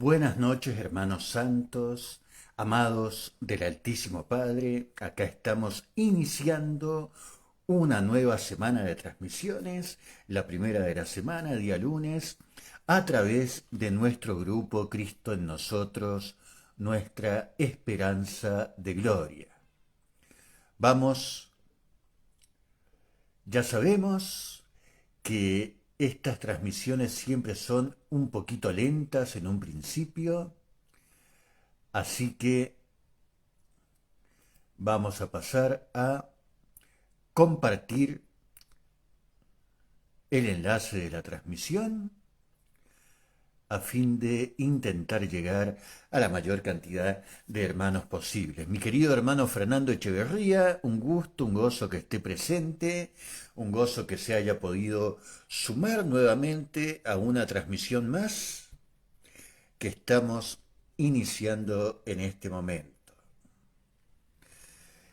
Buenas noches, hermanos santos, amados del Altísimo Padre. Acá estamos iniciando una nueva semana de transmisiones, la primera de la semana, día lunes, a través de nuestro grupo Cristo en nosotros, nuestra esperanza de gloria. Vamos, ya sabemos que estas transmisiones siempre son un poquito lentas en un principio, así que vamos a pasar a compartir el enlace de la transmisión a fin de intentar llegar a la mayor cantidad de hermanos posibles. Mi querido hermano Fernando Echeverría, un gusto, un gozo que esté presente, un gozo que se haya podido sumar nuevamente a una transmisión más que estamos iniciando en este momento.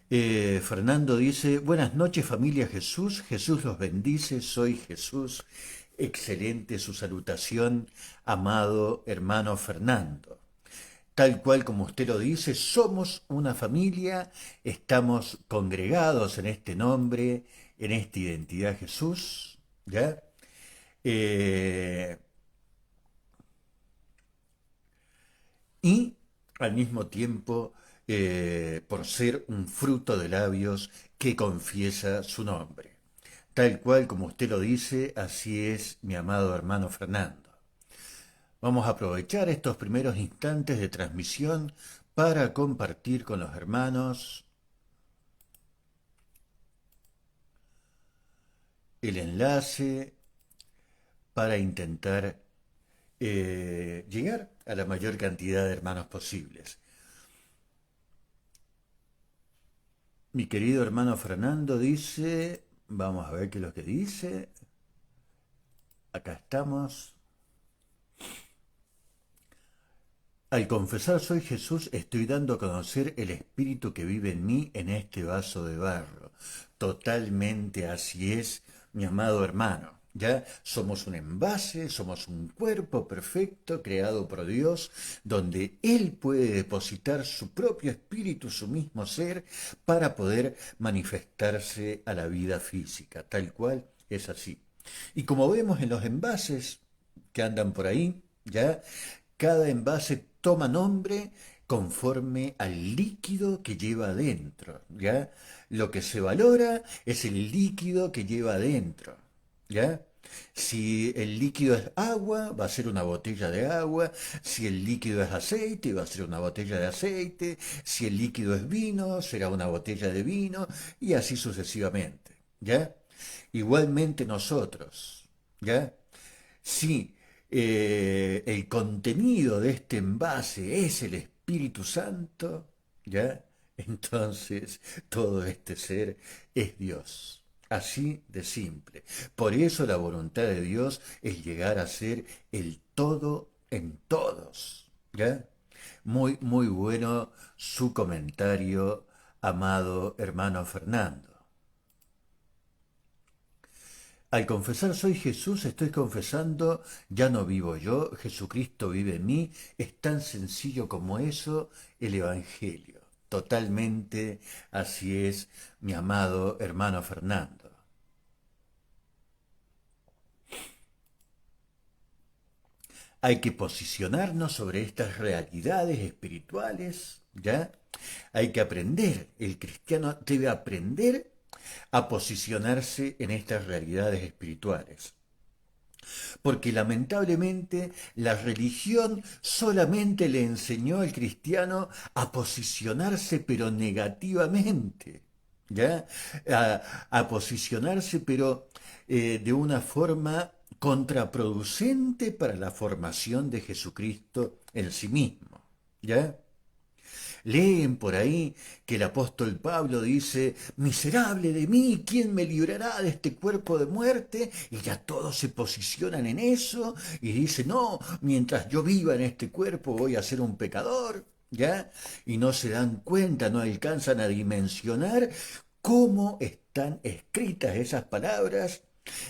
Fernando dice, buenas noches familia Jesús, Jesús los bendice, soy Jesús. Excelente su salutación, amado hermano Fernando. Tal cual como usted lo dice, somos una familia, estamos congregados en este nombre, en esta identidad Jesús, ¿ya? Eh, y al mismo tiempo por ser un fruto de labios que confiesa su nombre. Tal cual como usted lo dice, así es mi amado hermano Fernando. Vamos a aprovechar estos primeros instantes de transmisión para compartir con los hermanos el enlace para intentar llegar a la mayor cantidad de hermanos posibles. Mi querido hermano Fernando dice, vamos a ver qué es lo que dice. Acá estamos. Al confesar soy Jesús, estoy dando a conocer el Espíritu que vive en mí en este vaso de barro. Totalmente así es, mi amado hermano. Ya somos un envase, somos un cuerpo perfecto creado por Dios, donde Él puede depositar su propio espíritu, su mismo ser, para poder manifestarse a la vida física. Tal cual es así. Y como vemos en los envases que andan por ahí, ya cada envase toma nombre conforme al líquido que lleva adentro, ¿ya? Lo que se valora es el líquido que lleva adentro, ¿ya? Si el líquido es agua, va a ser una botella de agua. Si el líquido es aceite, va a ser una botella de aceite. Si el líquido es vino, será una botella de vino. Y así sucesivamente, ¿ya? Igualmente nosotros, ¿ya? Si el contenido de este envase es el Espíritu Santo, ¿ya? Entonces todo este ser es Dios. Así de simple. Por eso la voluntad de Dios es llegar a ser el todo en todos, ¿ya? Muy, muy bueno su comentario, amado hermano Fernando. Al confesar soy Jesús, estoy confesando, ya no vivo yo, Jesucristo vive en mí. Es tan sencillo como eso el Evangelio. Totalmente así es, mi amado hermano Fernando. Hay que posicionarnos sobre estas realidades espirituales, ¿ya? Hay que aprender, el cristiano debe aprender a posicionarse en estas realidades espirituales. Porque lamentablemente la religión solamente le enseñó al cristiano a posicionarse pero negativamente, ¿ya? A posicionarse pero de una forma contraproducente para la formación de Jesucristo en sí mismo, ¿ya? Leen por ahí que el apóstol Pablo dice, miserable de mí, ¿quién me librará de este cuerpo de muerte? Y ya todos se posicionan en eso y dicen, no, mientras yo viva en este cuerpo voy a ser un pecador, ¿ya? Y no se dan cuenta, no alcanzan a dimensionar cómo están escritas esas palabras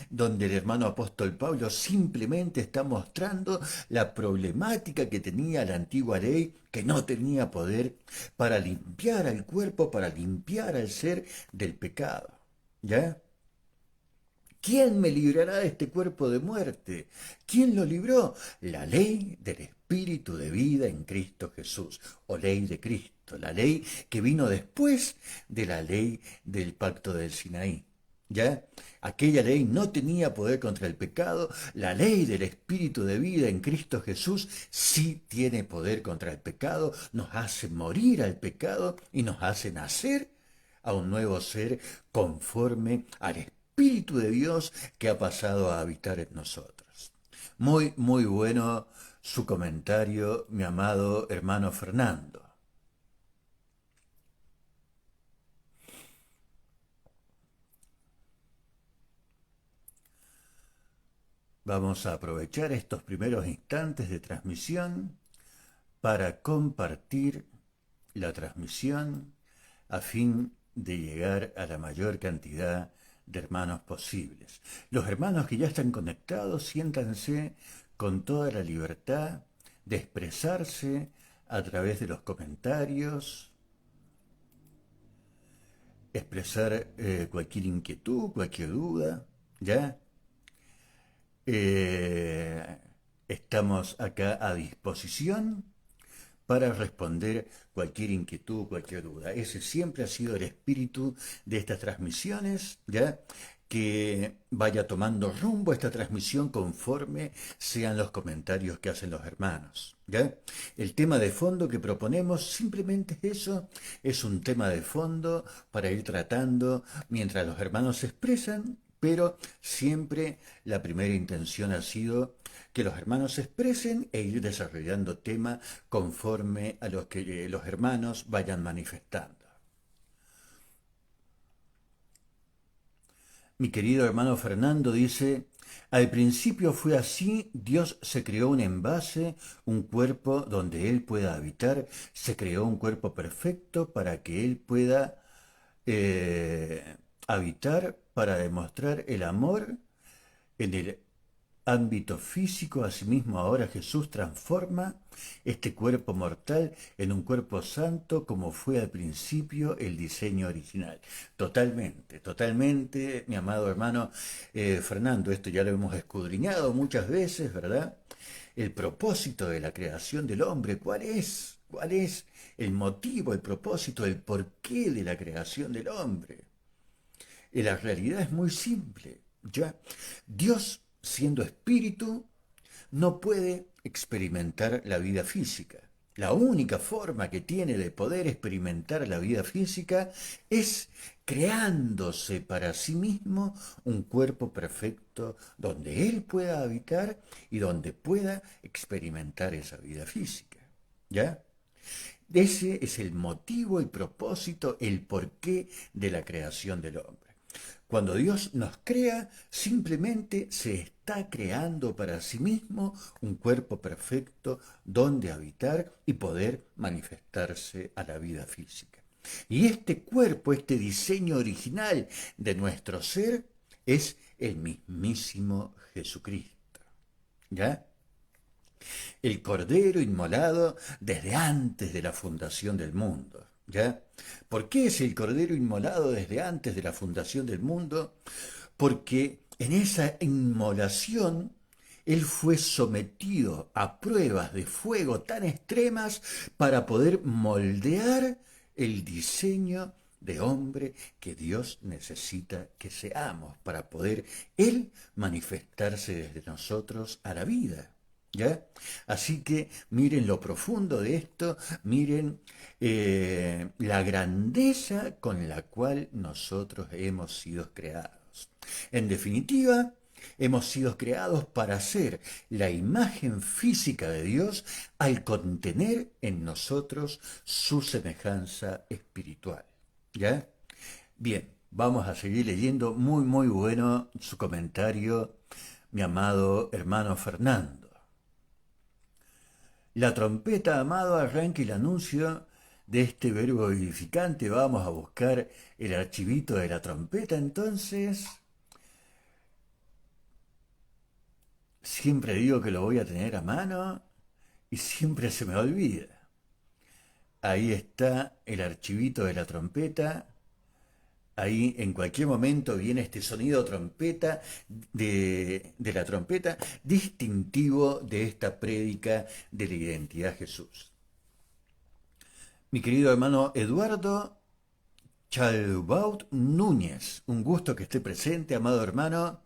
donde el hermano apóstol Pablo simplemente está mostrando la problemática que tenía la antigua ley, que no tenía poder para limpiar al cuerpo, para limpiar al ser del pecado. ¿Ya? ¿Quién me librará de este cuerpo de muerte? ¿Quién lo libró? La ley del Espíritu de vida en Cristo Jesús, o ley de Cristo, la ley que vino después de la ley del pacto del Sinaí. ¿Ya? Aquella ley no tenía poder contra el pecado, la ley del Espíritu de vida en Cristo Jesús sí tiene poder contra el pecado, nos hace morir al pecado y nos hace nacer a un nuevo ser conforme al Espíritu de Dios que ha pasado a habitar en nosotros. Muy, muy bueno su comentario, mi amado hermano Fernando. Vamos a aprovechar estos primeros instantes de transmisión para compartir la transmisión a fin de llegar a la mayor cantidad de hermanos posibles. Los hermanos que ya están conectados, siéntanse con toda la libertad de expresarse a través de los comentarios, expresar cualquier inquietud, cualquier duda, ¿ya? Eh, Estamos acá a disposición para responder cualquier inquietud, cualquier duda. Ese siempre ha sido el espíritu de estas transmisiones, ¿ya? Que vaya tomando rumbo esta transmisión conforme sean los comentarios que hacen los hermanos, ¿ya? El tema de fondo que proponemos simplemente es eso, es un tema de fondo para ir tratando mientras los hermanos se expresan, pero siempre la primera intención ha sido que los hermanos se expresen e ir desarrollando tema conforme a los que los hermanos vayan manifestando. Mi querido hermano Fernando dice, al principio fue así, Dios se creó un envase, un cuerpo donde Él pueda habitar, se creó un cuerpo perfecto para que Él pueda habitar, para demostrar el amor en el ámbito físico. Asimismo, ahora Jesús transforma este cuerpo mortal en un cuerpo santo como fue al principio el diseño original. Totalmente, totalmente, mi amado hermano Fernando, esto ya lo hemos escudriñado muchas veces, ¿verdad? El propósito de la creación del hombre, ¿cuál es? ¿Cuál es el motivo, el propósito, el porqué de la creación del hombre? Y la realidad es muy simple, ¿ya? Dios, siendo espíritu, no puede experimentar la vida física. La única forma que tiene de poder experimentar la vida física es creándose para sí mismo un cuerpo perfecto donde Él pueda habitar y donde pueda experimentar esa vida física. ¿Ya? Ese es el motivo, el propósito, el porqué de la creación del hombre. Cuando Dios nos crea, simplemente se está creando para sí mismo un cuerpo perfecto donde habitar y poder manifestarse a la vida física. Y este cuerpo, este diseño original de nuestro ser, es el mismísimo Jesucristo. ¿Ya? El Cordero inmolado desde antes de la fundación del mundo. ¿Ya? ¿Por qué es el Cordero inmolado desde antes de la fundación del mundo? Porque en esa inmolación Él fue sometido a pruebas de fuego tan extremas para poder moldear el diseño de hombre que Dios necesita que seamos, para poder Él manifestarse desde nosotros a la vida. ¿Ya? Así que miren lo profundo de esto, miren la grandeza con la cual nosotros hemos sido creados. En definitiva, hemos sido creados para ser la imagen física de Dios al contener en nosotros su semejanza espiritual. ¿Ya? Bien, vamos a seguir leyendo. Muy, muy bueno su comentario, mi amado hermano Fernando. La trompeta, amado, arranca el anuncio de este verbo vivificante. Vamos a buscar el archivito de la trompeta entonces. siempre digo que lo voy a tener a mano y siempre se me olvida. Ahí está el archivito de la trompeta. Ahí en cualquier momento viene este sonido trompeta de la trompeta distintivo de esta prédica de la identidad de Jesús. Mi querido hermano Eduardo Chalbaut Núñez, un gusto que esté presente, amado hermano.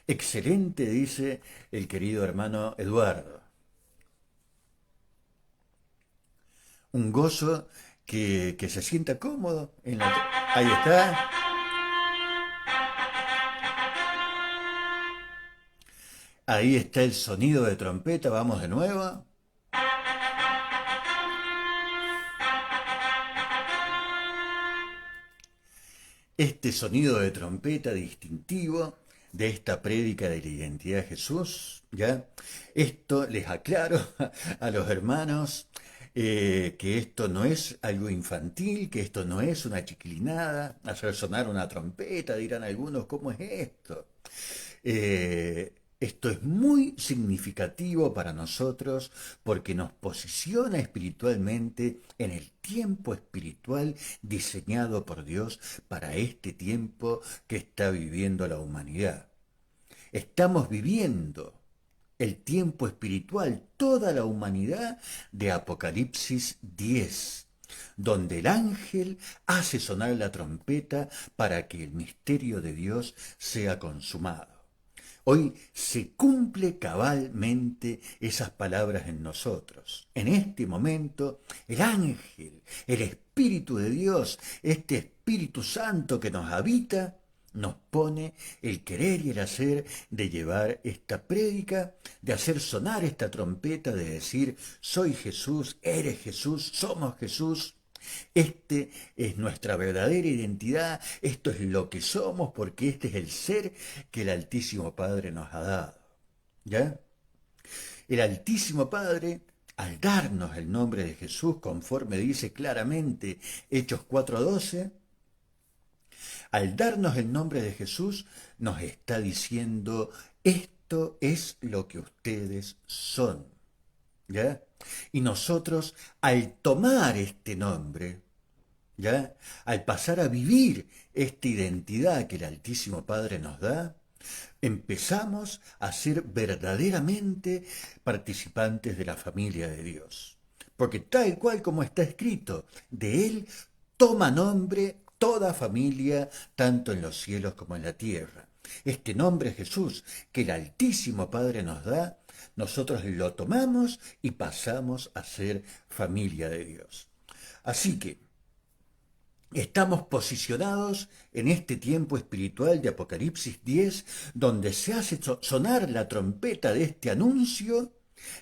Excelente, dice el querido hermano Eduardo. Un gozo que se sienta cómodo en la... Ahí está. Ahí está el sonido de trompeta, vamos de nuevo. Este sonido de trompeta distintivo de esta prédica de la identidad de Jesús, ¿ya? Esto les aclaro a los hermanos que esto no es algo infantil, que esto no es una chiquilinada, hacer sonar una trompeta, dirán algunos, ¿cómo es esto? Esto es muy significativo para nosotros porque nos posiciona espiritualmente en el tiempo espiritual diseñado por Dios para este tiempo que está viviendo la humanidad. Estamos viviendo el tiempo espiritual, toda la humanidad de Apocalipsis 10, donde el ángel hace sonar la trompeta para que el misterio de Dios sea consumado. Hoy se cumple cabalmente esas palabras en nosotros. En este momento, el ángel, el Espíritu de Dios, este Espíritu Santo que nos habita, nos pone el querer y el hacer de llevar esta prédica, de hacer sonar esta trompeta, de decir, soy Jesús, eres Jesús, somos Jesús. Este es nuestra verdadera identidad, esto es lo que somos porque este es el ser que el Altísimo Padre nos ha dado. ¿Ya? El Altísimo Padre, al darnos el nombre de Jesús, conforme dice claramente Hechos 4:12, al darnos el nombre de Jesús, nos está diciendo, esto es lo que ustedes son. ¿Ya? Y nosotros, al tomar este nombre, ¿ya? Al pasar a vivir esta identidad que el Altísimo Padre nos da, empezamos a ser verdaderamente participantes de la familia de Dios. Porque tal cual como está escrito, de Él toma nombre toda familia, tanto en los cielos como en la tierra. Este nombre Jesús que el Altísimo Padre nos da, nosotros lo tomamos y pasamos a ser familia de Dios. Así que estamos posicionados en este tiempo espiritual de Apocalipsis 10, donde se hace sonar la trompeta de este anuncio,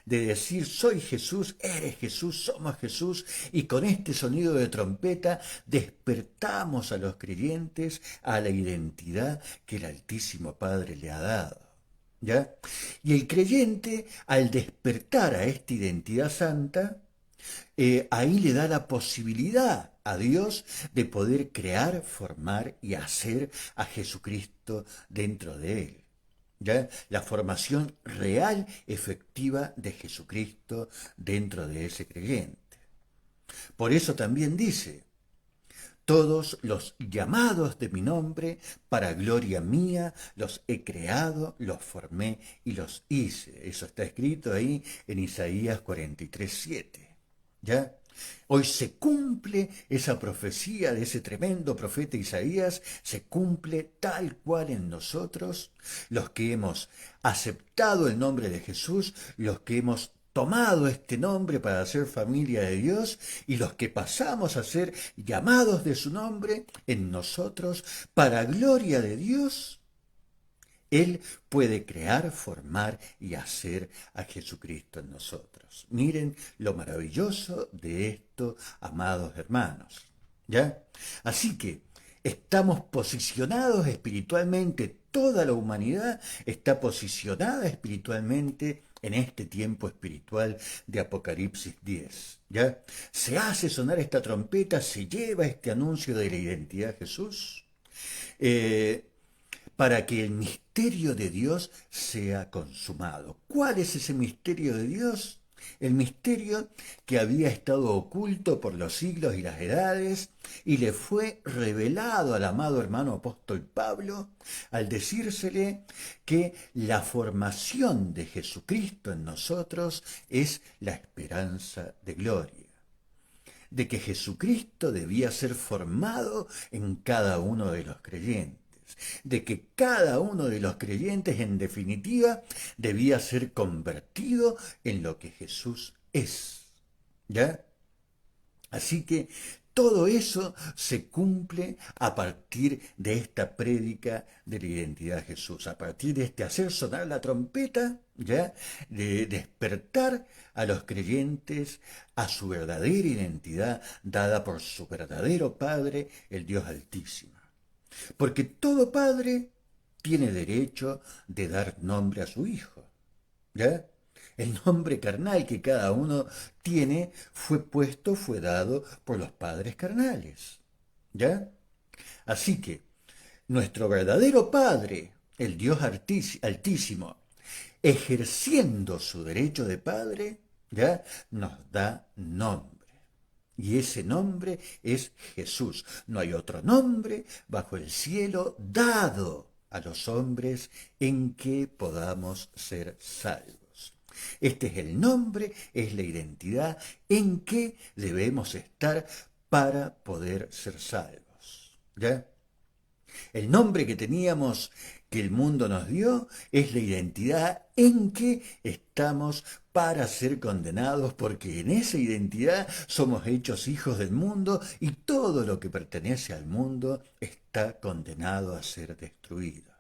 de decir, soy Jesús, eres Jesús, somos Jesús, y con este sonido de trompeta despertamos a los creyentes a la identidad que el Altísimo Padre le ha dado. ¿Ya? Y el creyente, al despertar a esta identidad santa, ahí le da la posibilidad a Dios de poder crear, formar y hacer a Jesucristo dentro de él. ¿Ya? La formación real, efectiva de Jesucristo dentro de ese creyente. Por eso también dice, todos los llamados de mi nombre, para gloria mía, los he creado, los formé y los hice. Eso está escrito ahí en Isaías 43:7. ¿Ya? Hoy se cumple esa profecía de ese tremendo profeta Isaías, se cumple tal cual en nosotros, los que hemos aceptado el nombre de Jesús, los que hemos tomado este nombre para ser familia de Dios y los que pasamos a ser llamados de su nombre en nosotros para gloria de Dios. Él puede crear, formar y hacer a Jesucristo en nosotros. Miren lo maravilloso de esto, amados hermanos. ¿Ya? Así que estamos posicionados espiritualmente, toda la humanidad está posicionada espiritualmente en este tiempo espiritual de Apocalipsis 10. ¿Ya? Se hace sonar esta trompeta, se lleva este anuncio de la identidad de Jesús. para que el misterio de Dios sea consumado. ¿Cuál es ese misterio de Dios? El misterio que había estado oculto por los siglos y las edades y le fue revelado al amado hermano apóstol Pablo al decírsele que la formación de Jesucristo en nosotros es la esperanza de gloria, de que Jesucristo debía ser formado en cada uno de los creyentes, de que cada uno de los creyentes en definitiva debía ser convertido en lo que Jesús es. ¿Ya? Así que todo eso se cumple a partir de esta prédica de la identidad de Jesús, a partir de este hacer sonar la trompeta, ¿ya? De despertar a los creyentes a su verdadera identidad dada por su verdadero Padre, el Dios Altísimo. Porque todo padre tiene derecho de dar nombre a su hijo, ¿ya? El nombre carnal que cada uno tiene fue dado por los padres carnales, ¿ya? Así que nuestro verdadero Padre, el Dios Altísimo, ejerciendo su derecho de Padre, ¿ya? Nos da nombre. Y ese nombre es Jesús. No hay otro nombre bajo el cielo dado a los hombres en que podamos ser salvos. Este es el nombre, es la identidad en que debemos estar para poder ser salvos. ¿Ya? El nombre que teníamos, que el mundo nos dio, es la identidad en que estamos para ser condenados, porque en esa identidad somos hechos hijos del mundo y todo lo que pertenece al mundo está condenado a ser destruido.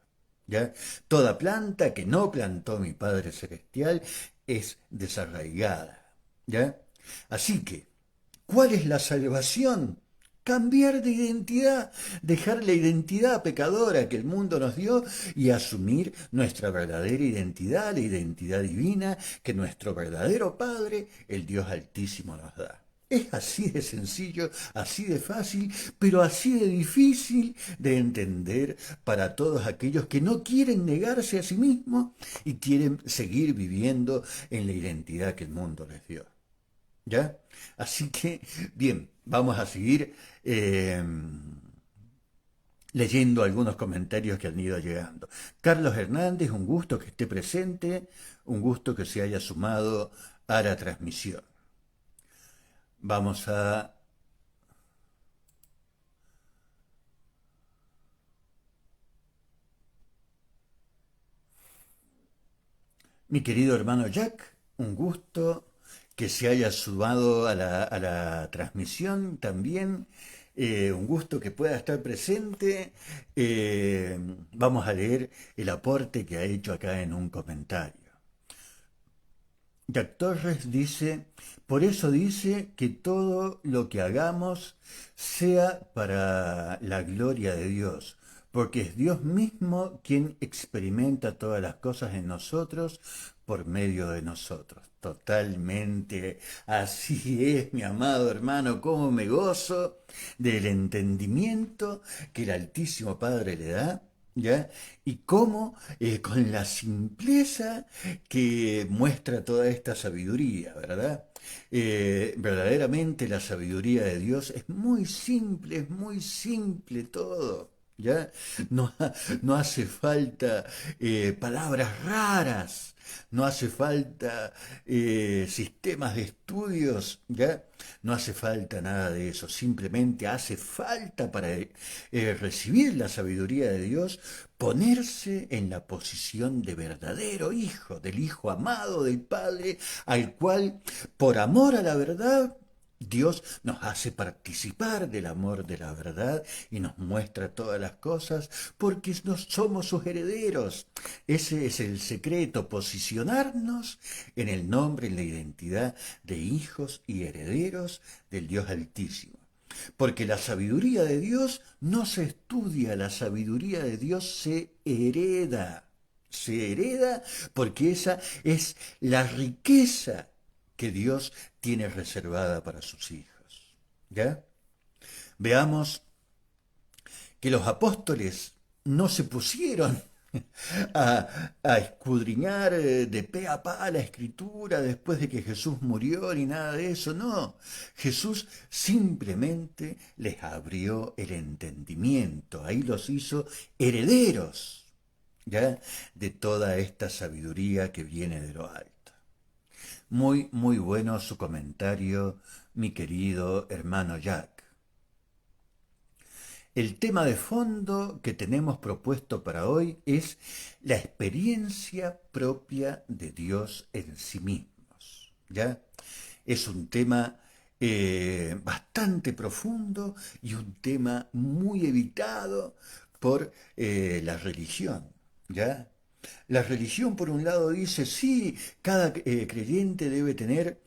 ¿Ya? Toda planta que no plantó mi Padre Celestial es desarraigada. ¿Ya? Así que, ¿cuál es la salvación? Cambiar de identidad, dejar la identidad pecadora que el mundo nos dio y asumir nuestra verdadera identidad, la identidad divina que nuestro verdadero Padre, el Dios Altísimo, nos da. Es así de sencillo, así de fácil, pero así de difícil de entender para todos aquellos que no quieren negarse a sí mismos y quieren seguir viviendo en la identidad que el mundo les dio. ¿Ya? Así que, bien, vamos a seguir leyendo algunos comentarios que han ido llegando. Carlos Hernández, un gusto que esté presente, un gusto que se haya sumado a la transmisión. Vamos a... Mi querido hermano Jack, un gusto que se haya sumado a la transmisión también. Un gusto que pueda estar presente. Vamos a leer el aporte que ha hecho acá en un comentario. Jack Torres dice, por eso dice que todo lo que hagamos sea para la gloria de Dios, porque es Dios mismo quien experimenta todas las cosas en nosotros por medio de nosotros. Totalmente así es, mi amado hermano, cómo me gozo del entendimiento que el Altísimo Padre le da. ¿Ya? Y cómo con la simpleza que muestra toda esta sabiduría, ¿verdad? Verdaderamente la sabiduría de Dios es muy simple todo. ¿Ya? No, no hace falta palabras raras, no hace falta sistemas de estudios, ¿ya? No hace falta nada de eso, simplemente hace falta para recibir la sabiduría de Dios, ponerse en la posición de verdadero hijo, del hijo amado del Padre, al cual, por amor a la verdad, Dios nos hace participar del amor de la verdad y nos muestra todas las cosas porque somos sus herederos. Ese es el secreto, posicionarnos en el nombre, en la identidad de hijos y herederos del Dios Altísimo. Porque la sabiduría de Dios no se estudia, la sabiduría de Dios se hereda. Se hereda porque esa es la riqueza que Dios tiene reservada para sus hijos. ¿Ya? Veamos que los apóstoles no se pusieron a escudriñar de pe a pa la escritura después de que Jesús murió ni nada de eso, no. Jesús simplemente les abrió el entendimiento, ahí los hizo herederos, ¿ya? De toda esta sabiduría que viene de lo alto. Muy, muy bueno su comentario, mi querido hermano Jack. El tema de fondo que tenemos propuesto para hoy es la experiencia propia de Dios en sí mismos. ¿Ya? Es un tema bastante profundo y un tema muy evitado por la religión. ¿Ya? La religión, por un lado, dice, sí, cada creyente debe tener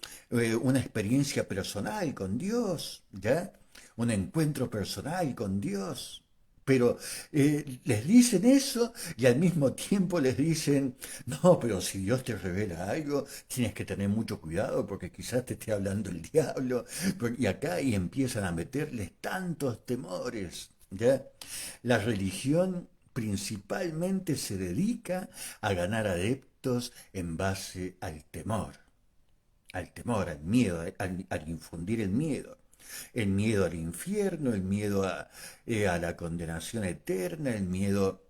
una experiencia personal con Dios, ¿ya? Un encuentro personal con Dios. Pero les dicen eso y al mismo tiempo les dicen, no, pero si Dios te revela algo, tienes que tener mucho cuidado porque quizás te esté hablando el diablo. Y acá y empiezan a meterles tantos temores, ¿ya? La religión principalmente se dedica a ganar adeptos en base al temor, al miedo, al infundir el miedo al infierno, el miedo a la condenación eterna, el miedo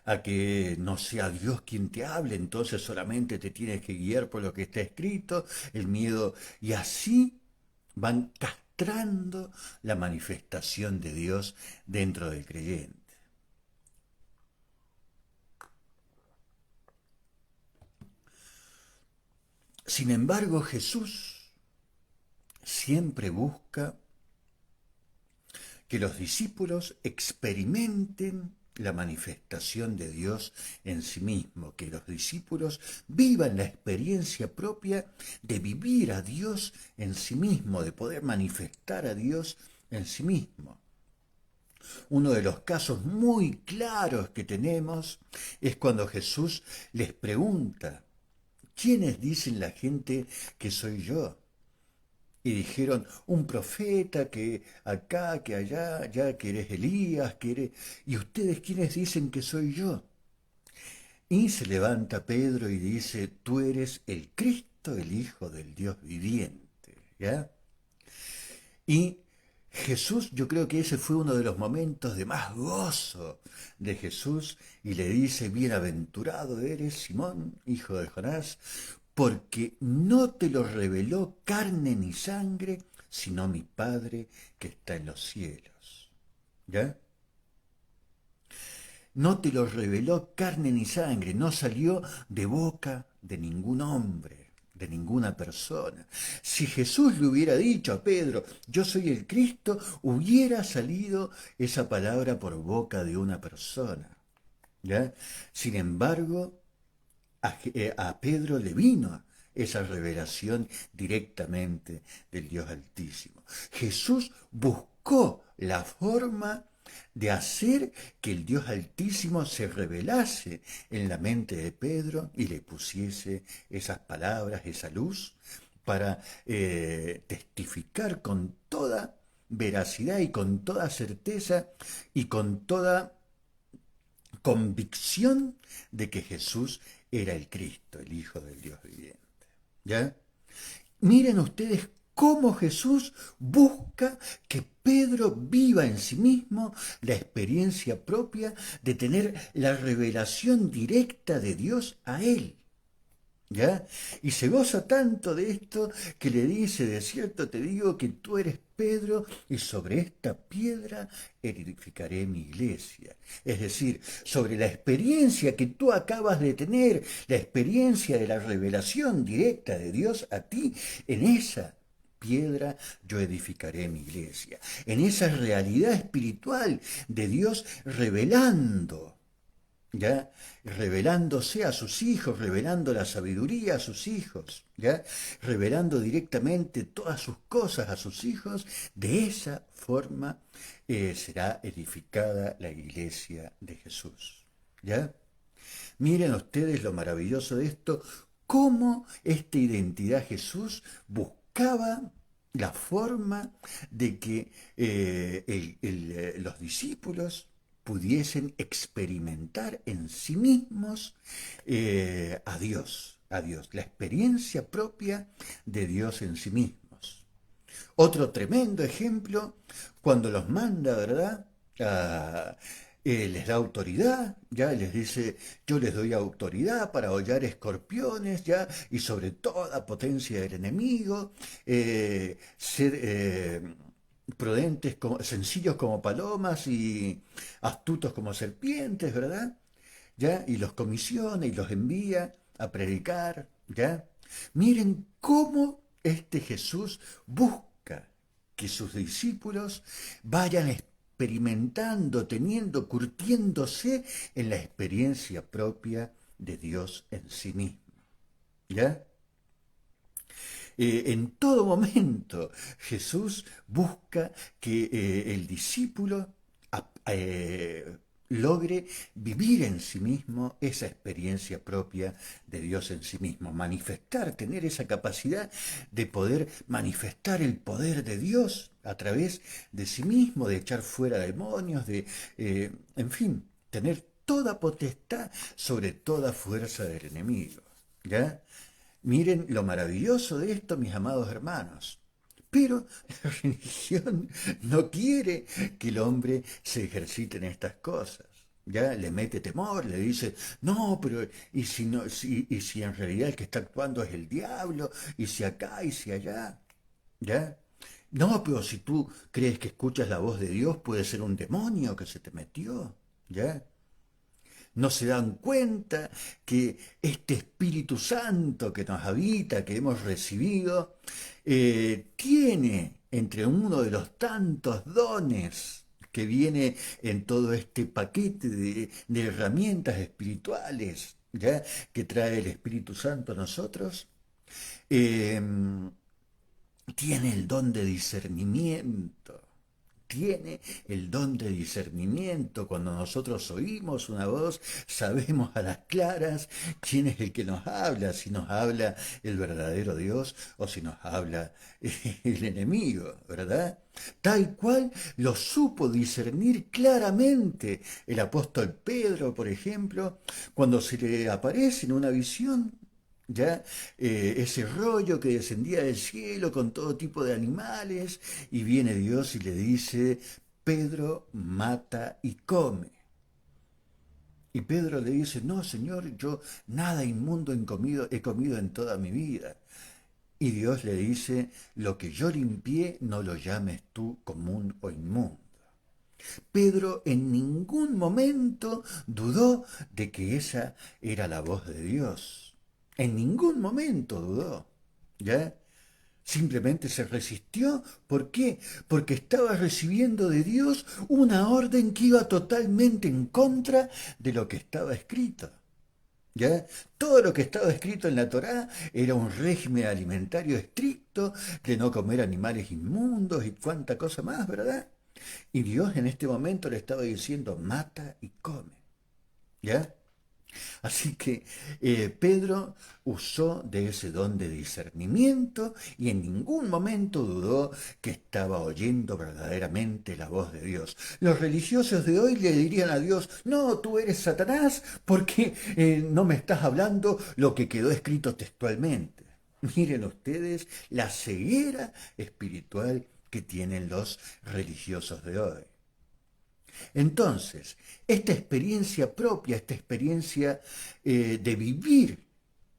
a que no sea Dios quien te hable, entonces solamente te tienes que guiar por lo que está escrito, el miedo, y así van castrando la manifestación de Dios dentro del creyente. Sin embargo, Jesús siempre busca que los discípulos experimenten la manifestación de Dios en sí mismo, que los discípulos vivan la experiencia propia de vivir a Dios en sí mismo, de poder manifestar a Dios en sí mismo. Uno de los casos muy claros que tenemos es cuando Jesús les pregunta, ¿quiénes dicen la gente que soy yo? Y dijeron, un profeta que acá, que allá, ya que eres Elías, que eres... ¿Y ustedes quiénes dicen que soy yo? Y se levanta Pedro y dice, tú eres el Cristo, el Hijo del Dios viviente, ¿ya? Y Jesús, yo creo que ese fue uno de los momentos de más gozo de Jesús y le dice, bienaventurado eres, Simón, hijo de Jonás, porque no te lo reveló carne ni sangre, sino mi Padre que está en los cielos. ¿Ya? No te lo reveló carne ni sangre, no salió de boca de ningún hombre, de ninguna persona. Si Jesús le hubiera dicho a Pedro, yo soy el Cristo, hubiera salido esa palabra por boca de una persona. ¿Ya? Sin embargo, a Pedro le vino esa revelación directamente del Dios Altísimo. Jesús buscó la forma de hacer que el Dios Altísimo se revelase en la mente de Pedro y le pusiese esas palabras, esa luz, para testificar con toda veracidad y con toda certeza y con toda convicción de que Jesús era el Cristo, el Hijo del Dios viviente. ¿Ya? Miren ustedes cómo Jesús busca que Pedro viva en sí mismo la experiencia propia de tener la revelación directa de Dios a él. ¿Ya? Y se goza tanto de esto que le dice, de cierto te digo que tú eres Pedro y sobre esta piedra edificaré mi iglesia. Es decir, sobre la experiencia que tú acabas de tener, la experiencia de la revelación directa de Dios a ti, en esa piedra yo edificaré mi iglesia. En esa realidad espiritual de Dios revelando, ¿ya? Revelándose a sus hijos, revelando la sabiduría a sus hijos, ¿ya? Revelando directamente todas sus cosas a sus hijos, de esa forma será edificada la iglesia de Jesús, ¿ya? Miren ustedes lo maravilloso de esto, cómo esta identidad Jesús buscaba la forma de que los discípulos pudiesen experimentar en sí mismos a Dios, la experiencia propia de Dios en sí mismos. Otro tremendo ejemplo, cuando los manda, ¿verdad? A, les da autoridad, ya les dice, yo les doy autoridad para hollar escorpiones, ya, y sobre toda potencia del enemigo, ser prudentes, sencillos como palomas y astutos como serpientes, ¿verdad? ¿Ya? Y los comisiona y los envía a predicar, ¿ya? Miren cómo este Jesús busca que sus discípulos vayan experimentando, teniendo, curtiéndose en la experiencia propia de Dios en sí mismo, ¿ya? En todo momento Jesús busca que el discípulo logre vivir en sí mismo esa experiencia propia de Dios en sí mismo, manifestar, tener esa capacidad de poder manifestar el poder de Dios a través de sí mismo, de echar fuera demonios, en fin, tener toda potestad sobre toda fuerza del enemigo. ¿Ya? Miren lo maravilloso de esto, mis amados hermanos. Pero la religión no quiere que el hombre se ejercite en estas cosas. Ya le mete temor, le dice, no, pero y si no, y si en realidad el que está actuando es el diablo, y si acá, y si allá, ¿ya? No, pero si tú crees que escuchas la voz de Dios, puede ser un demonio que se te metió, ¿ya? No se dan cuenta que este Espíritu Santo que nos habita, que hemos recibido, tiene entre uno de los tantos dones que viene en todo este paquete de herramientas espirituales, ¿ya? Que trae el Espíritu Santo a nosotros, eh, tiene el don de discernimiento. Tiene el don de discernimiento. Cuando nosotros oímos una voz, sabemos a las claras quién es el que nos habla, si nos habla el verdadero Dios o si nos habla el enemigo, ¿verdad? Tal cual lo supo discernir claramente el apóstol Pedro, por ejemplo, cuando se le aparece en una visión, ya ese rollo que descendía del cielo con todo tipo de animales, y viene Dios y le dice, Pedro, mata y come. Y Pedro le dice, no, Señor, yo nada inmundo he comido en toda mi vida. Y Dios le dice, lo que yo limpié no lo llames tú común o inmundo. Pedro en ningún momento dudó de que esa era la voz de Dios. En ningún momento dudó. ¿Ya? Simplemente se resistió. ¿Por qué? Porque estaba recibiendo de Dios una orden que iba totalmente en contra de lo que estaba escrito. ¿Ya? Todo lo que estaba escrito en la Torá era un régimen alimentario estricto, de no comer animales inmundos y cuánta cosa más, ¿verdad? Y Dios en este momento le estaba diciendo, mata y come. ¿Ya? Así que Pedro usó de ese don de discernimiento y en ningún momento dudó que estaba oyendo verdaderamente la voz de Dios. Los religiosos de hoy le dirían a Dios, no, tú eres Satanás porque no me estás hablando lo que quedó escrito textualmente. Miren ustedes la ceguera espiritual que tienen los religiosos de hoy. Entonces, esta experiencia propia, esta experiencia de vivir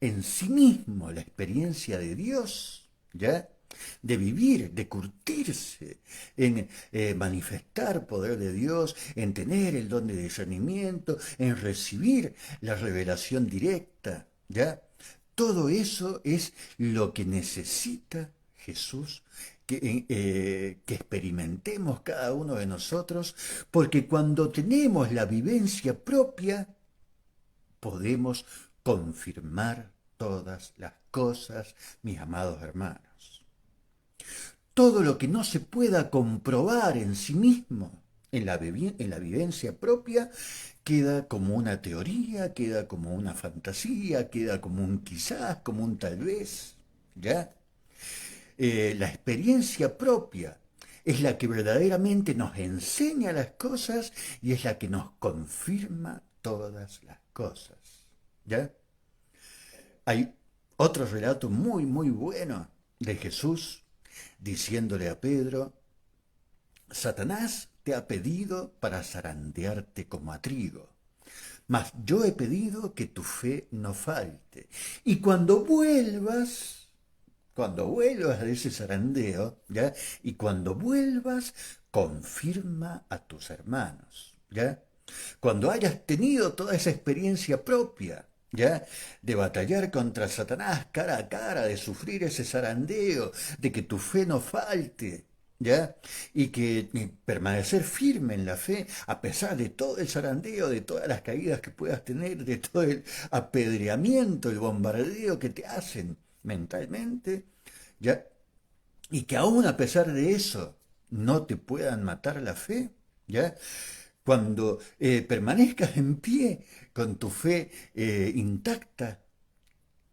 en sí mismo la experiencia de Dios, ¿ya? De vivir, de curtirse, en manifestar poder de Dios, en tener el don de discernimiento, en recibir la revelación directa, ¿ya? Todo eso es lo que necesita Jesús que experimentemos cada uno de nosotros, porque cuando tenemos la vivencia propia, podemos confirmar todas las cosas, mis amados hermanos. Todo lo que no se pueda comprobar en sí mismo, en la vivencia propia, queda como una teoría, queda como una fantasía, queda como un quizás, como un tal vez, ¿ya? La experiencia propia es la que verdaderamente nos enseña las cosas y es la que nos confirma todas las cosas. ¿Ya? Hay otro relato muy, muy bueno de Jesús diciéndole a Pedro, Satanás te ha pedido para zarandearte como a trigo, mas yo he pedido que tu fe no falte. Y cuando vuelvas de ese zarandeo, ¿ya? Y cuando vuelvas, confirma a tus hermanos, ¿ya? Cuando hayas tenido toda esa experiencia propia, ¿ya? De batallar contra Satanás cara a cara, de sufrir ese zarandeo, de que tu fe no falte, ¿ya? Y que permanecer firme en la fe, a pesar de todo el zarandeo, de todas las caídas que puedas tener, de todo el apedreamiento, el bombardeo que te hacen mentalmente, ¿ya? Y que aún a pesar de eso no te puedan matar la fe, ¿ya? Cuando permanezcas en pie con tu fe intacta,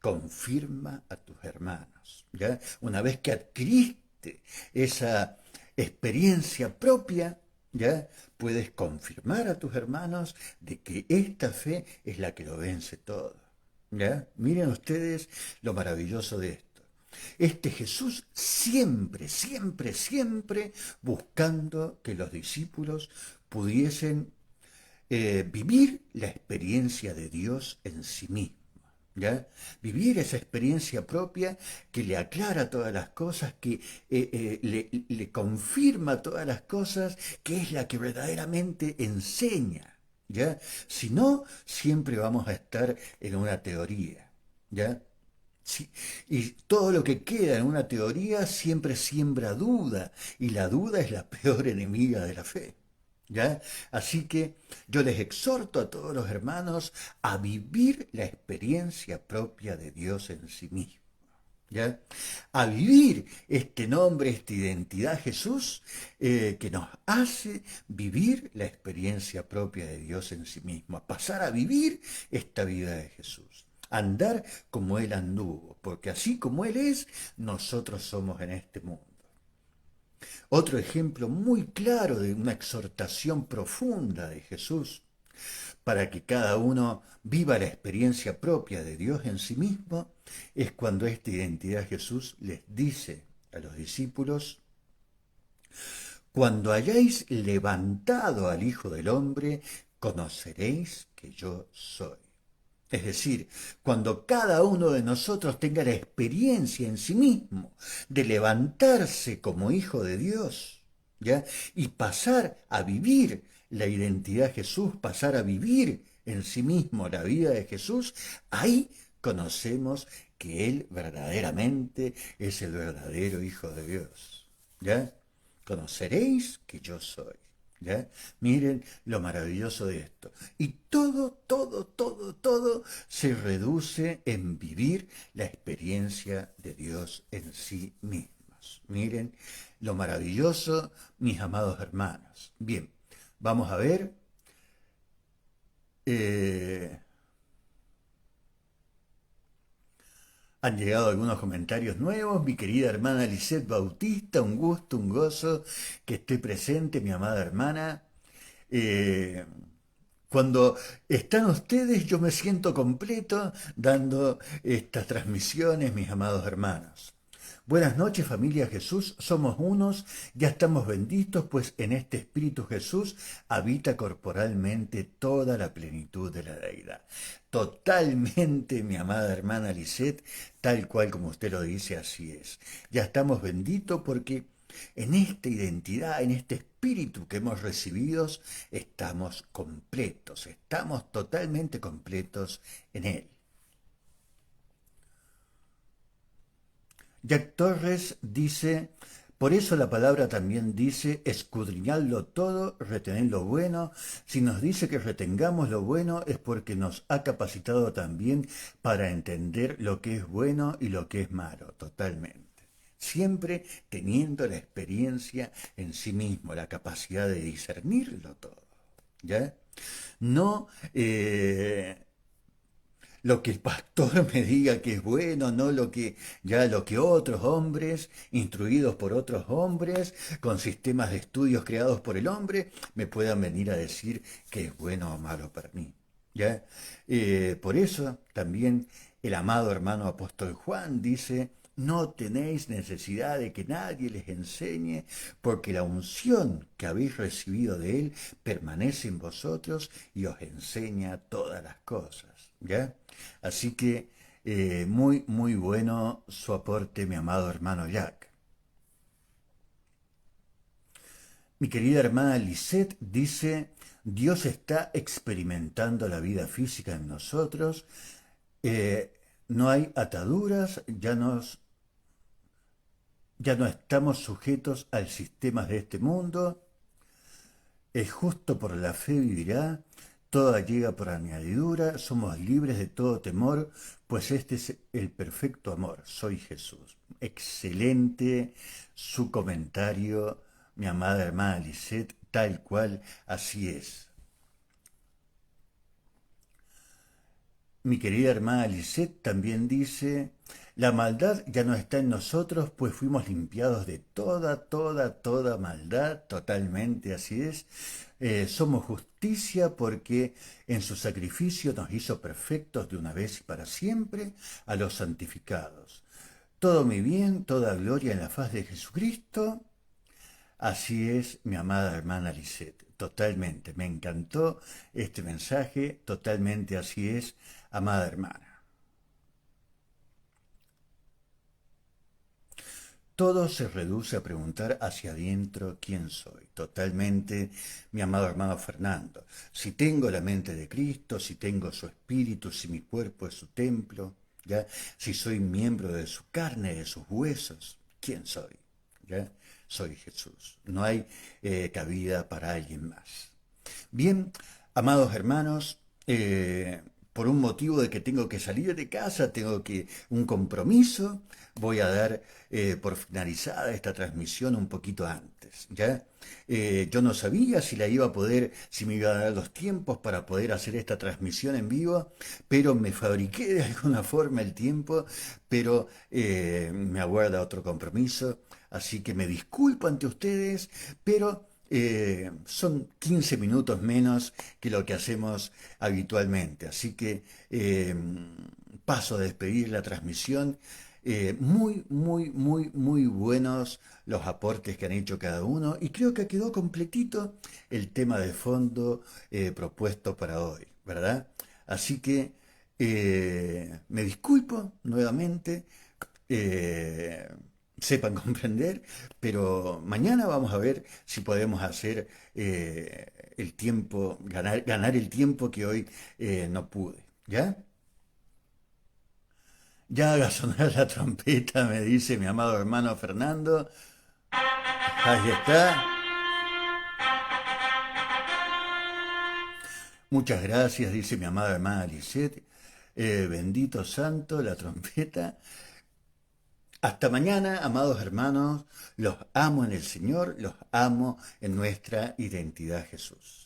confirma a tus hermanos, ¿ya? Una vez que adquiriste esa experiencia propia, ¿ya? Puedes confirmar a tus hermanos de que esta fe es la que lo vence todo, ¿ya? Miren ustedes lo maravilloso de esto. Este Jesús siempre, siempre, siempre buscando que los discípulos pudiesen vivir la experiencia de Dios en sí mismo, ¿ya? Vivir esa experiencia propia que le aclara todas las cosas, que le confirma todas las cosas, que es la que verdaderamente enseña, ¿ya? Si no, siempre vamos a estar en una teoría, ¿ya? Sí, y todo lo que queda en una teoría siempre siembra duda, y la duda es la peor enemiga de la fe. ¿Ya? Así que yo les exhorto a todos los hermanos a vivir la experiencia propia de Dios en sí mismo. ¿Ya? A vivir este nombre, esta identidad Jesús, que nos hace vivir la experiencia propia de Dios en sí mismo, a pasar a vivir esta vida de Jesús, andar como Él anduvo, porque así como Él es, nosotros somos en este mundo. Otro ejemplo muy claro de una exhortación profunda de Jesús para que cada uno viva la experiencia propia de Dios en sí mismo es cuando esta identidad Jesús les dice a los discípulos, cuando hayáis levantado al Hijo del Hombre, conoceréis que yo soy. Es decir, cuando cada uno de nosotros tenga la experiencia en sí mismo de levantarse como hijo de Dios, ¿ya? Y pasar a vivir la identidad de Jesús, pasar a vivir en sí mismo la vida de Jesús, ahí conocemos que Él verdaderamente es el verdadero Hijo de Dios, ¿ya? Conoceréis que yo soy. ¿Ya? Miren lo maravilloso de esto. Y todo, todo, todo, todo se reduce en vivir la experiencia de Dios en sí mismos. Miren lo maravilloso, mis amados hermanos. Bien, vamos a ver. eh, Han llegado algunos comentarios nuevos. Mi querida hermana Lisette Bautista, un gusto, un gozo que esté presente, mi amada hermana. Eh, Cuando están ustedes, yo me siento completo dando estas transmisiones, mis amados hermanos. Buenas noches, familia Jesús, somos unos, ya estamos benditos, pues en este Espíritu Jesús habita corporalmente toda la plenitud de la deidad. Totalmente, mi amada hermana Lisette, tal cual como usted lo dice, así es. Ya estamos benditos porque en esta identidad, en este espíritu que hemos recibido, estamos completos, estamos totalmente completos en Él. Jack Torres dice, por eso la palabra también dice, escudriñadlo todo, retened lo bueno. Si nos dice que retengamos lo bueno es porque nos ha capacitado también para entender lo que es bueno y lo que es malo, totalmente. Siempre teniendo la experiencia en sí mismo, la capacidad de discernirlo todo. ¿Ya? No lo que el pastor me diga que es bueno, no lo que otros hombres, instruidos por otros hombres, con sistemas de estudios creados por el hombre, me puedan venir a decir que es bueno o malo para mí. ¿Ya? Por eso también el amado hermano apóstol Juan dice, no tenéis necesidad de que nadie les enseñe, porque la unción que habéis recibido de él permanece en vosotros y os enseña todas las cosas. ¿Ya? Así que muy, muy bueno su aporte, mi amado hermano Jack. Mi querida hermana Lisette dice, Dios está experimentando la vida física en nosotros, eh, no hay ataduras, ya no estamos sujetos al sistema de este mundo, el justo por la fe vivirá, toda llega por añadidura, somos libres de todo temor, pues este es el perfecto amor, soy Jesús. Excelente su comentario, mi amada hermana Lisette, tal cual, así es. Mi querida hermana Lisette también dice, la maldad ya no está en nosotros, pues fuimos limpiados de toda maldad, totalmente así es. Somos justicia porque en su sacrificio nos hizo perfectos de una vez y para siempre a los santificados. Todo mi bien, toda gloria en la faz de Jesucristo. Así es, mi amada hermana Lisette, totalmente. Me encantó este mensaje, totalmente así es, amada hermana. Todo se reduce a preguntar hacia adentro quién soy. Totalmente, mi amado hermano Fernando. Si tengo la mente de Cristo, si tengo su espíritu, si mi cuerpo es su templo, ¿ya? Si soy miembro de su carne, de sus huesos, ¿quién soy? ¿Ya? Soy Jesús. No hay cabida para alguien más. Bien, amados hermanos, por un motivo de que tengo que salir de casa, tengo que un compromiso, voy a dar por finalizada esta transmisión un poquito antes, ¿ya? Yo no sabía si la iba a poder, si me iba a dar los tiempos para poder hacer esta transmisión en vivo, pero me fabriqué de alguna forma el tiempo, pero me aguarda otro compromiso, así que me disculpo ante ustedes, pero son 15 minutos menos que lo que hacemos habitualmente. Así que paso a despedir la transmisión. Muy buenos los aportes que han hecho cada uno y creo que quedó completito el tema de fondo propuesto para hoy, ¿verdad? Así que me disculpo nuevamente. eh, Sepan comprender, pero mañana vamos a ver si podemos hacer el tiempo, ganar el tiempo que hoy no pude. ¿Ya? Ya haga sonar la trompeta, me dice mi amado hermano Fernando. Ahí está. Muchas gracias, dice mi amada hermana Lisette. Bendito santo, la trompeta. Hasta mañana, amados hermanos. Los amo en el Señor, los amo en nuestra identidad Jesús.